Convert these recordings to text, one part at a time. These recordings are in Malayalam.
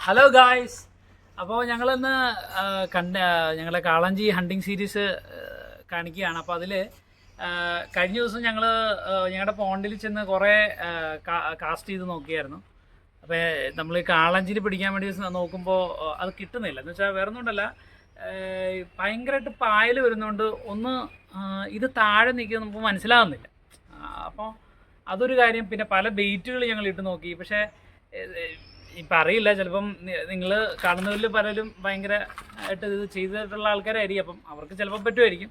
Hello guys. അപ്പോൾ ഞങ്ങളിന്ന് ഞങ്ങളെ കാളഞ്ചി ഹണ്ടിങ് സീരീസ് കാണിക്കുകയാണ്. അപ്പോൾ അതിൽ കഴിഞ്ഞ ദിവസം ഞങ്ങളുടെ പോണ്ടിൽ ചെന്ന് കുറേ കാസ്റ്റ് ചെയ്ത് നോക്കിയായിരുന്നു. അപ്പോൾ നമ്മൾ കാളഞ്ചിയിൽ പിടിക്കാൻ വേണ്ടി നോക്കുമ്പോൾ അത് കിട്ടുന്നില്ല. എന്ന് വെച്ചാൽ വേറെ ഒന്നുകൊണ്ടല്ല, ഭയങ്കരമായിട്ട് പായൽ വരുന്നതുകൊണ്ട് ഇത് താഴെ നിൽക്കുന്നത് നമുക്ക് മനസ്സിലാകുന്നില്ല. അപ്പോൾ അതൊരു കാര്യം. പിന്നെ പല ബെയ്റ്റുകൾ ഞങ്ങൾ ഇട്ട് നോക്കി, പക്ഷേ ഇപ്പം അറിയില്ല, ചിലപ്പം നിങ്ങൾ കാണുന്നവരിൽ പലരും ഭയങ്കരമായിട്ട് ഇത് ചെയ്തിട്ടുള്ള ആൾക്കാരായിരിക്കും, അപ്പം അവർക്ക് ചിലപ്പോൾ പറ്റുമായിരിക്കും.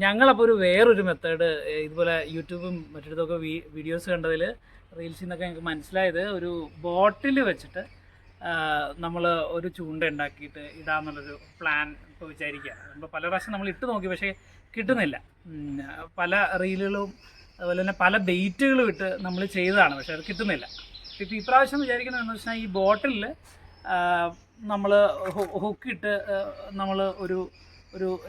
ഞങ്ങളപ്പോൾ വേറൊരു മെത്തേഡ് ഇതുപോലെ യൂട്യൂബും മറ്റിടത്തൊക്കെ വീഡിയോസ് കണ്ടതിൽ റീൽസിൽ നിന്നൊക്കെ ഞങ്ങൾക്ക് മനസ്സിലായത്, ഒരു ബോട്ടിൽ വെച്ചിട്ട് നമ്മൾ ഒരു ചൂണ്ട ഉണ്ടാക്കിയിട്ട് ഇടാമെന്നുള്ളൊരു പ്ലാൻ ഇപ്പോൾ വിചാരിക്കുക. നമ്മൾ പല പ്രാവശ്യം നമ്മൾ ഇട്ട് നോക്കി, പക്ഷേ കിട്ടുന്നില്ല. പല റീലുകളും അതുപോലെ തന്നെ പല ബെയ്റ്റുകളും ഇട്ട് നമ്മൾ ചെയ്തതാണ്, പക്ഷേ അത് കിട്ടുന്നില്ല. ഇപ്പോൾ ഈ പ്രാവശ്യം വിചാരിക്കുന്നതെന്ന് വെച്ചാൽ, ഈ ബോട്ടിലിൽ നമ്മൾ ഹുക്കിട്ട് നമ്മൾ ഒരു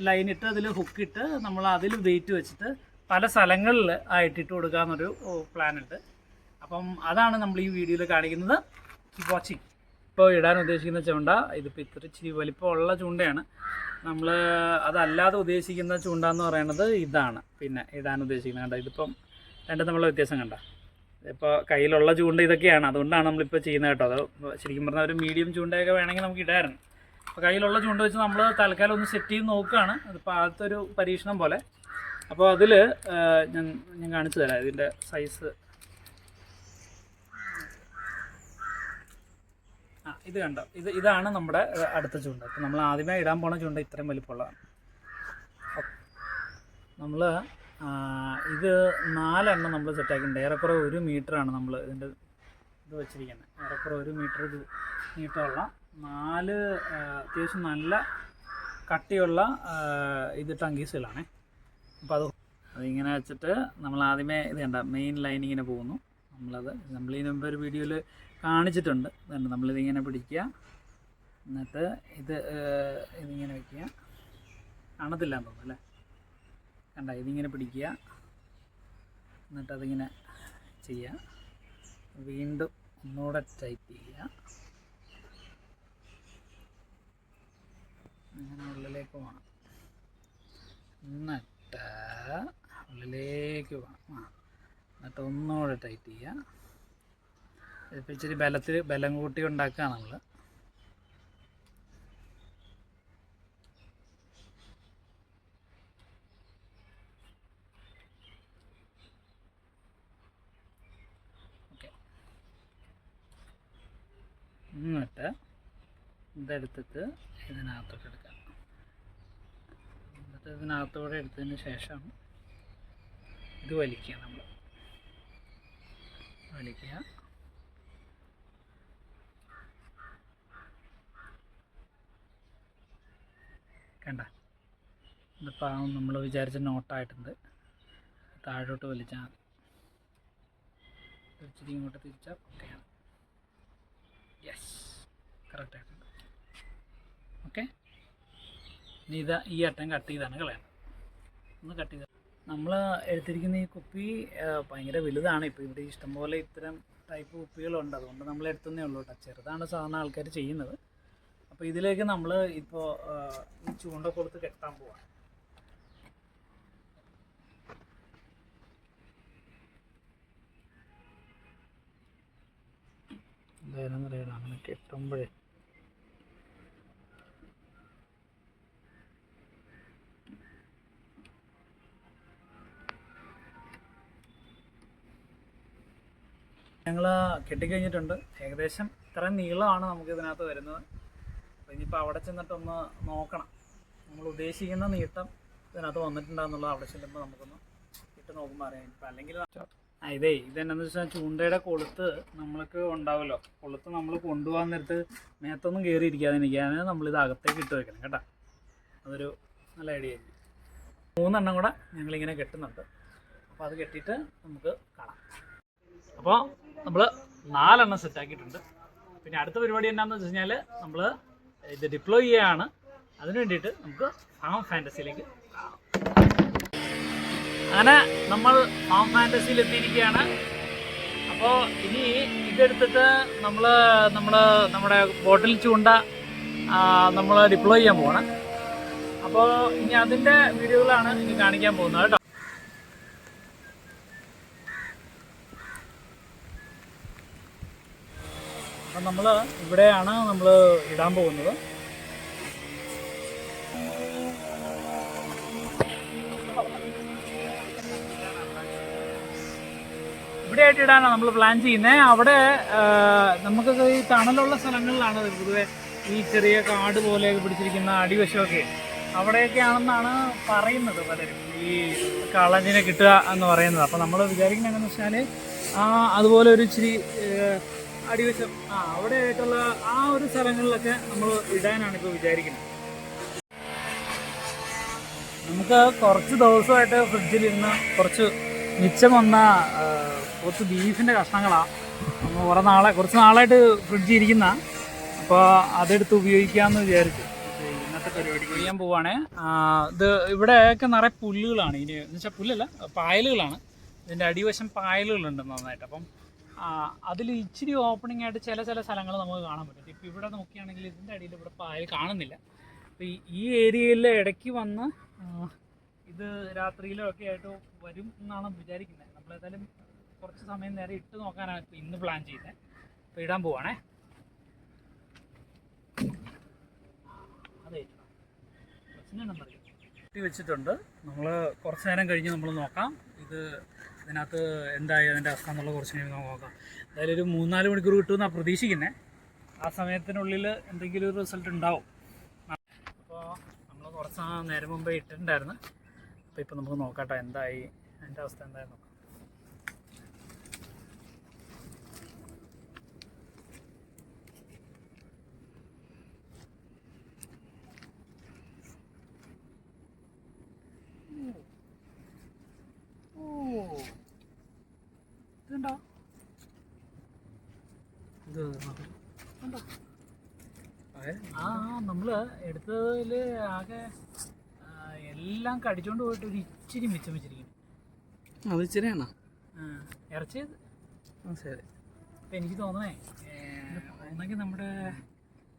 ലൈനിട്ട് അതിൽ ഹുക്കിട്ട് നമ്മൾ അതിൽ വെയിറ്റ് വെച്ചിട്ട് പല സ്ഥലങ്ങളിൽ ആയിട്ടിട്ട് കൊടുക്കാമെന്നൊരു പ്ലാനുണ്ട്. അപ്പം അതാണ് നമ്മൾ ഈ വീഡിയോയിൽ കാണിക്കുന്നത്. Keep watching. ഇപ്പോൾ ഇടാൻ ഉദ്ദേശിക്കുന്ന ചൂണ്ട ഇതിപ്പോൾ ഇച്ചിരി വലിപ്പമുള്ള ചൂണ്ടയാണ്. നമ്മൾ അതല്ലാതെ ഉദ്ദേശിക്കുന്ന ചൂണ്ട എന്ന് പറയുന്നത് ഇതാണ്. പിന്നെ ഇടാൻ ഉദ്ദേശിക്കുന്നത് കണ്ട, ഇതിപ്പം രണ്ടും നമ്മളെ വ്യത്യാസം കണ്ട. ഇപ്പോൾ കയ്യിലുള്ള ചൂണ്ട ഇതൊക്കെയാണ്, അതുകൊണ്ടാണ് നമ്മളിപ്പോൾ ചെയ്യുന്നത് കേട്ടോ. അത് ശരിക്കും പറഞ്ഞാൽ ഒരു മീഡിയം ചൂണ്ടയൊക്കെ വേണമെങ്കിൽ നമുക്ക് ഇടായിരുന്നു. അപ്പോൾ കയ്യിലുള്ള ചൂണ്ട വെച്ച് നമ്മൾ തൽക്കാലം ഒന്ന് സെറ്റ് ചെയ്ത് നോക്കുകയാണ്. അതിപ്പോൾ ആദ്യത്തെ ഒരു പരീക്ഷണം പോലെ. അപ്പോൾ അതിൽ ഞാൻ കാണിച്ചു തരാം ഇതിൻ്റെ സൈസ്. ഇത് കണ്ടോ, ഇതാണ് നമ്മുടെ അടുത്ത ചൂണ്ട. അപ്പോൾ നമ്മൾ ആദ്യമേ ഇടാൻ പോണ ചൂണ്ട ഇത്രയും വലിപ്പമുള്ളതാണ്. നമ്മൾ ഇത് 4 എണ്ണം നമ്മൾ സെറ്റാക്കിയിട്ടുണ്ട്. ഏറെക്കുറെ 1 മീറ്ററാണ് നമ്മൾ ഇതിൻ്റെ ഇത് വെച്ചിരിക്കുന്നത്. ഏറെക്കുറെ 1 മീറ്റർ നീട്ടമുള്ള 4 അത്യാവശ്യം നല്ല കട്ടിയുള്ള ഇത് ടങ്കീസുകളാണ്. അപ്പോൾ അതിങ്ങനെ വെച്ചിട്ട് നമ്മൾ ആദ്യമേ ഇത് കണ്ട മെയിൻ ലൈൻ ഇങ്ങനെ പോകുന്നു. നമ്മൾ ഇതിന് മുമ്പ് ഒരു വീഡിയോയിൽ കാണിച്ചിട്ടുണ്ട്. അതുകൊണ്ട് നമ്മളിതിങ്ങനെ പിടിക്കുക, എന്നിട്ട് ഇതിങ്ങനെ വയ്ക്കുക. കാണത്തില്ല എന്ന് തോന്നുന്നു അല്ലേ? കണ്ട, ഇതിങ്ങനെ പിടിക്കുക, എന്നിട്ട് അതിങ്ങനെ ചെയ്യുക. വീണ്ടും ഒന്നുകൂടെ ടൈറ്റ് ചെയ്യുക. അങ്ങനെ ഉള്ളിലേക്ക് പോകണം, എന്നിട്ട് ഉള്ളിലേക്ക് പോകണം. എന്നിട്ട് ഒന്നുകൂടെ ടൈറ്റ് ചെയ്യുക. ഇതിപ്പോൾ ഇച്ചിരി ബലം കൂട്ടി ഉണ്ടാക്കുക നമ്മൾ. ഓക്കെ, എന്നിട്ട് ഇതെടുത്തിട്ട് ഇതിനകത്തോട്ട് എടുക്കാം. എന്നിട്ട് ഇതിനകത്തോടെ എടുത്തതിന് ശേഷം ഇത് വലിക്കുക. നമ്മൾ വലിക്കുക. കണ്ട, ഇതിപ്പോൾ നമ്മൾ വിചാരിച്ച നോട്ടായിട്ടുണ്ട്. താഴോട്ട് വലിച്ചാൽ ഇച്ചിരി ഇങ്ങോട്ട് തിരിച്ചാൽ ഓക്കെയാണ്. യെസ്, കറക്റ്റായിട്ടുണ്ട്. ഓക്കെ, ഇനി ഈ അറ്റം കട്ട് ചെയ്താണ് കളയണം. ഒന്ന് കട്ട് ചെയ്ത് നമ്മൾ എടുത്തിരിക്കുന്ന ഈ കുപ്പി ഭയങ്കര വലുതാണ്. ഇപ്പോൾ ഇവിടെ ഇഷ്ടംപോലെ ഇത്തരം ടൈപ്പ് കുപ്പികളുണ്ട്, അതുകൊണ്ട് നമ്മൾ എടുത്തതേ ഉള്ളൂ കേട്ടോ. ചെറുതാണ് സാധാരണ ആൾക്കാർ ചെയ്യുന്നത്. അപ്പോൾ ഇതിലേക്ക് നമ്മൾ ഇപ്പോൾ ഈ ചൂണ്ട കൊടുത്ത് കെട്ടാൻ പോവാം. എന്തായാലും അറിയണം, അങ്ങനെ കെട്ടുമ്പോഴേ ഞങ്ങൾ കെട്ടിക്കഴിഞ്ഞിട്ടുണ്ട്. ഏകദേശം ഇത്രയും നീളമാണ് നമുക്ക് ഇതിനകത്ത് വരുന്നത്. അപ്പോൾ ഇനിയിപ്പോൾ അവിടെ ചെന്നിട്ടൊന്ന് നോക്കണം, നമ്മൾ ഉദ്ദേശിക്കുന്ന നീട്ടം ഇതിനകത്ത് വന്നിട്ടുണ്ടെന്നുള്ളത് അവിടെ ചെല്ലുമ്പോൾ നമുക്കൊന്ന് ഇട്ട് നോക്കുമ്പോൾ അറിയാം. ഇപ്പം അല്ലെങ്കിൽ ഇതെന്നു വെച്ചാൽ ചൂണ്ടയുടെ കൊളുത്ത് നമ്മൾക്ക് ഉണ്ടാവുമല്ലോ, കൊളുത്ത് നമ്മൾ കൊണ്ടുപോകാൻ നേരത്ത് മേത്തൊന്നും കയറിയിരിക്കാതെ ഇരിക്കാതെ നമ്മളിത് അകത്തേക്ക് ഇട്ട് വെക്കണം കേട്ടോ. അതൊരു നല്ല ഐഡിയ ആയിരിക്കും. 3 എണ്ണം കൂടെ ഞങ്ങളിങ്ങനെ കെട്ടുന്നുണ്ട്. അപ്പോൾ അത് കെട്ടിയിട്ട് നമുക്ക് കാണാം. അപ്പോൾ നമ്മൾ 4 എണ്ണം സെറ്റാക്കിയിട്ടുണ്ട്. പിന്നെ അടുത്ത പരിപാടി എന്താണെന്ന് വെച്ച് കഴിഞ്ഞാൽ, നമ്മൾ ഇത് ഡിപ്ലോയ് ചെയ്യുകയാണ്. അതിന് വേണ്ടിയിട്ട് നമുക്ക് ഫാം ഫാൻറ്റസിയിലേക്ക് അങ്ങനെ നമ്മൾ ഫാം ഫാൻറ്റസിയിൽ എത്തിയിരിക്കുകയാണ്. അപ്പോൾ ഇനി ഇതെടുത്തിട്ട് നമ്മുടെ ബോട്ടിൽ ചൂണ്ട നമ്മൾ ഡിപ്ലോയ് ചെയ്യാൻ പോകണം. അപ്പോൾ ഇനി അതിൻ്റെ വീഡിയോകളാണ് ഇനി കാണിക്കാൻ പോകുന്നത് കേട്ടോ. അപ്പം നമ്മൾ ഇവിടെയാണ് നമ്മൾ ഇടാൻ പോകുന്നത്. ഇവിടെയായിട്ട് ഇടാനാണ് നമ്മൾ പ്ലാൻ ചെയ്യുന്നത്. അവിടെ നമുക്ക് ഈ തണലുള്ള സ്ഥലങ്ങളിലാണ് പൊതുവെ ഈ ചെറിയ കാട് പോലെയൊക്കെ പിടിച്ചിരിക്കുന്ന അടിവശമൊക്കെ അവിടെയൊക്കെയാണെന്നാണ് പറയുന്നത് പലരും, ഈ കാളഞ്ചിനെ കിട്ടുക എന്ന് പറയുന്നത്. അപ്പോൾ നമ്മൾ വിചാരിക്കുന്നത് എന്താണെന്ന് വെച്ചാൽ അതുപോലെ ഒരു ഇച്ചിരി അടിവശം അവിടെ ആയിട്ടുള്ള ആ ഒരു സ്ഥലങ്ങളിലൊക്കെ നമ്മൾ ഇടാനാണ് ഇപ്പോൾ വിചാരിക്കുന്നത്. നമുക്ക് കുറച്ച് ദിവസമായിട്ട് ഫ്രിഡ്ജിലിരുന്ന് കുറച്ച് മിച്ചം വന്ന കുറച്ച് ബീഫിൻ്റെ കഷ്ണങ്ങളാണ് നമ്മൾ കുറച്ച് നാളായിട്ട് ഫ്രിഡ്ജിൽ ഇരിക്കുന്ന. അപ്പോൾ അതെടുത്ത് ഉപയോഗിക്കാമെന്ന് വിചാരിച്ചു ഇന്നത്തെ പരിപാടി ചെയ്യാൻ പോവുകയാണേ. ഇത് ഇവിടെയൊക്കെ നിറയെ പുല്ലുകളാണ്, ഇനി എന്ന് വെച്ചാൽ പുല്ലല്ല പായലുകളാണ്. ഇതിൻ്റെ അടിവശം പായലുകളുണ്ട് നന്നായിട്ട്. അപ്പം അതിൽ ഇച്ചിരി ഓപ്പണിംഗ് ആയിട്ട് ചില സ്ഥലങ്ങൾ നമുക്ക് കാണാൻ പറ്റും. ഇപ്പോൾ ഇവിടെ നോക്കുകയാണെങ്കിൽ ഇതിൻ്റെ അടിയിൽ ഇവിടെ പായൽ കാണുന്നില്ല. അപ്പോൾ ഈ ഏരിയയിൽ ഇടയ്ക്ക് വന്ന് ഇത് രാത്രിയിലോ ഒക്കെ ആയിട്ട് വരും എന്നാണ് വിചാരിക്കുന്നത്. നമ്മളേതായാലും കുറച്ച് സമയം നേരെ ഇട്ട് നോക്കാനാണ് ഇപ്പോൾ ഇന്ന് പ്ലാൻ ചെയ്യുന്നത്. അപ്പോൾ ഇടാൻ പോവാണേ. അതെ ഇട്ട് വെച്ചിട്ടുണ്ട്. നമ്മൾ കുറച്ച് നേരം കഴിഞ്ഞ് നമ്മൾ നോക്കാം ഇതിനകത്ത് എന്തായി അതിൻ്റെ അവസ്ഥ എന്നുള്ളത് കുറച്ച് നേരം നോക്കാം. എന്തായാലും ഒരു 3-4 മണിക്കൂർ കിട്ടുമെന്നാണ് പ്രതീക്ഷിക്കുന്നത്. ആ സമയത്തിനുള്ളിൽ എന്തെങ്കിലും ഒരു റിസൾട്ട് ഉണ്ടാവും. അപ്പോൾ നമ്മൾ കുറച്ച് നേരം മുമ്പേ ഇട്ടിട്ടുണ്ടായിരുന്നു. അപ്പോൾ ഇപ്പോൾ നമുക്ക് നോക്കാട്ടോ എന്തായി അതിൻ്റെ അവസ്ഥ എന്തായി നോക്കാം. ഇതുണ്ടോ? നമ്മൾ എടുത്തതിൽ ആകെ എല്ലാം കടിച്ചോണ്ട് പോയിട്ട് ഒരു ഇച്ചിരി മിച്ചം വെച്ചിരിക്കുന്നു. അത് ഇച്ചിരിയാണോ ഇറച്ചിയത്? ശരി. അപ്പം എനിക്ക് തോന്നണേ ഒന്നെങ്കിൽ നമ്മുടെ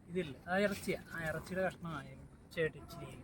ഇതില്ല, ആ ഇറച്ചിയാണ്, ആ ഇറച്ചിയുടെ കഷ്ണമായി ചേട്ടി ഇച്ചിരി